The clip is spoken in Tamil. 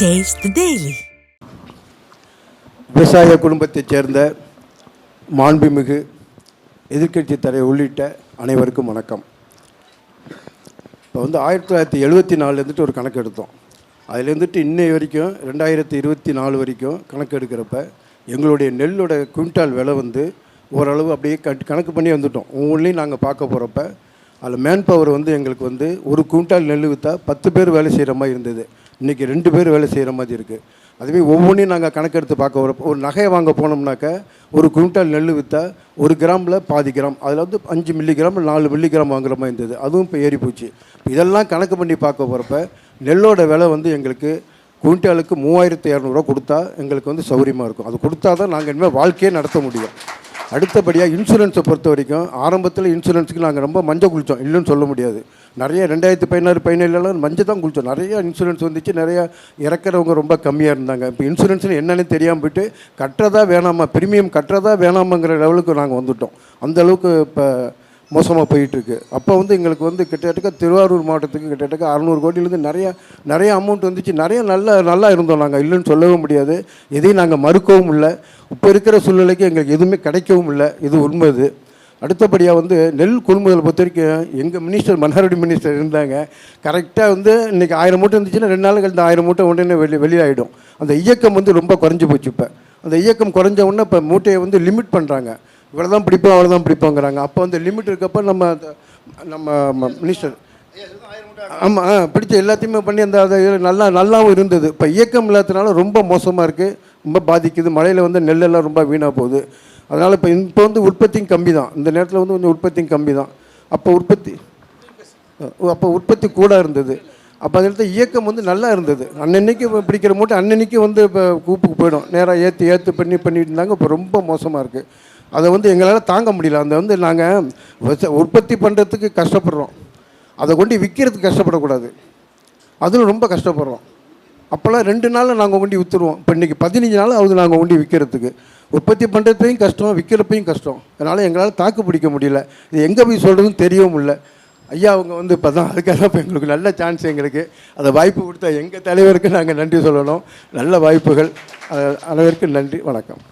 Taste the Daily. விவசாய குடும்பத்தைச் சேர்ந்த மாண்புமிகு எதிர்க்கட்சி தலைவர் உள்ளிட்ட அனைவருக்கும் வணக்கம். இப்போ 1974 ஒரு கணக்கு எடுத்தோம். அதில் இன்னை வரைக்கும் 2024 வரைக்கும் கணக்கு எடுக்கிறப்ப எங்களுடைய நெல்லோட குவிண்டால் விலை ஓரளவு அப்படியே கணக்கு பண்ணி வந்துட்டோம். ஒவ்வொன்றையும் நாங்கள் பார்க்க போகிறப்ப அதில் மேன் பவர் எங்களுக்கு ஒரு குவிண்டால் நெல் விற்றா 10 பேர் வேலை செய்கிற மாதிரி இருந்தது. இன்றைக்கி 2 பேர் வேலை செய்கிற மாதிரி இருக்குது. அதுவே ஒவ்வொன்றையும் நாங்கள் கணக்கெடுத்து பார்க்க வரப்போ ஒரு நகையை வாங்க போனோம்னாக்கா ஒரு குவிண்டால் நெல் விற்றா 1 கிராமில் பாதி கிராம், அதில் 5 மில்லிகிராம் 4 மில்லிகிராம் வாங்குற மாதிரி இருந்தது. அதுவும் இப்போ ஏறி போச்சு. இதெல்லாம் கணக்கு பண்ணி பார்க்க போகிறப்ப நெல்லோட விலை எங்களுக்கு குவிண்டாலுக்கு 3200 கொடுத்தா எங்களுக்கு சௌகரியமாக இருக்கும். அது கொடுத்தா தான் நாங்கள் இனிமேல் வாழ்க்கையே நடத்த முடியும். அடுத்தபடியாக இன்சூரன்ஸை பொறுத்த வரைக்கும் ஆரம்பத்தில் இன்சூரன்ஸுக்கு நாங்கள் ரொம்ப மஞ்சள் குளித்தோம், இல்லைன்னு சொல்ல முடியாது. நிறைய 2016-17 மஞ்சள் தான் குளித்தோம். நிறையா இன்சூரன்ஸ் வந்துச்சு, நிறையா இறக்குறவங்க ரொம்ப கம்மியாக இருந்தாங்க. இப்போ இன்சூரன்ஸ்னு என்னென்னு தெரியாமல் போய்ட்டு கட்டுறதா வேணாமா, ப்ரீமியம் கட்டுறதா வேணாமாங்கிற லெவலுக்கு நாங்கள் வந்துவிட்டோம். அந்தளவுக்கு இப்போ மோசமாக போயிட்டுருக்கு. அப்போ எங்களுக்கு கிட்டத்தட்ட திருவாரூர் மாவட்டத்துக்கு கிட்டத்தட்ட 600 கோடியிலேருந்து நிறைய அமௌண்ட் வந்துச்சு. நல்லா இருந்தோம். நாங்கள் இல்லைன்னு சொல்லவும் முடியாது, எதையும் நாங்கள் மறுக்கவும் இல்லை. இப்போ இருக்கிற சூழ்நிலைக்கு எங்களுக்கு எதுவுமே கிடைக்கவும் இல்லை, இது உண்மை. இது அடுத்தபடியாக நெல் கொள்முதல் பொறுத்த வரைக்கும் எங்கள் மினிஸ்டர் மன்னார்குடி மினிஸ்டர் இருந்தாங்க. கரெக்டாக இன்றைக்கி 1000 மூட்டை இருந்துச்சுன்னா 2 நாள் கழித்து 1000 மூட்டை உடனே வெளியாகிடும். அந்த இயக்கம் ரொம்ப குறைஞ்சி போச்சு. இப்போ அந்த இயக்கம் குறைஞ்ச உடனே இப்போ மூட்டையை லிமிட் பண்ணுறாங்க. இவ்வளோ தான் பிடிப்போம், அவ்வளோதான் பிடிப்போங்கிறாங்க. அப்போ லிமிட் இருக்கப்போ நம்ம மினிஸ்டர் ஆமாம் பிடிச்ச எல்லாத்தையுமே பண்ணி அந்த நல்லாவும் இருந்தது. இப்போ இயக்கம் இல்லாததுனால ரொம்ப மோசமாக இருக்குது, ரொம்ப பாதிக்குது. மழையில் நெல்லெல்லாம் ரொம்ப வீணாக போகுது. அதனால் இப்போ உற்பத்தியும் கம்மி தான். இந்த நேரத்தில் கொஞ்சம் உற்பத்தியும் கம்மி தான். அப்போ உற்பத்தி கூட இருந்தது. அப்போ அதில் இயக்கம் நல்லா இருந்தது. அன்னன்னைக்கு பிடிக்கிற மூட்டை அன்னன்னைக்கு இப்போ கூப்புக்கு போயிடும். நேராக ஏற்று பண்ணிட்டு இருந்தாங்க. இப்போ ரொம்ப மோசமாக இருக்குது. அதை எங்களால் தாங்க முடியல. அந்த நாங்கள் உற்பத்தி பண்ணுறதுக்கு கஷ்டப்படுறோம், அதை கொண்டு விற்கிறதுக்கு கஷ்டப்படக்கூடாது. அதில் ரொம்ப கஷ்டப்படுறோம். அப்போல்லாம் 2 நாளில் நாங்கள் கொண்டு விற்றுருவோம். இப்போ இன்றைக்கி 15 நாள் ஆகுது நாங்கள் கொண்டு விற்கிறதுக்கு. உற்பத்தி பண்ணுறதையும் கஷ்டம், விற்கிறப்பையும் கஷ்டம். அதனால் எங்களால் தாக்கு பிடிக்க முடியல. இது எங்கே போய் சொல்கிறதுன்னு தெரியவும் இல்லை. ஐயா அவங்க இப்போ தான் அதுக்காக இப்போ எங்களுக்கு நல்ல சான்ஸ், எங்களுக்கு அதை வாய்ப்பு கொடுத்தா எங்கள் தலைவருக்கு நாங்கள் நன்றி சொல்லணும். நல்ல வாய்ப்புகள். அனைவருக்கும் நன்றி, வணக்கம்.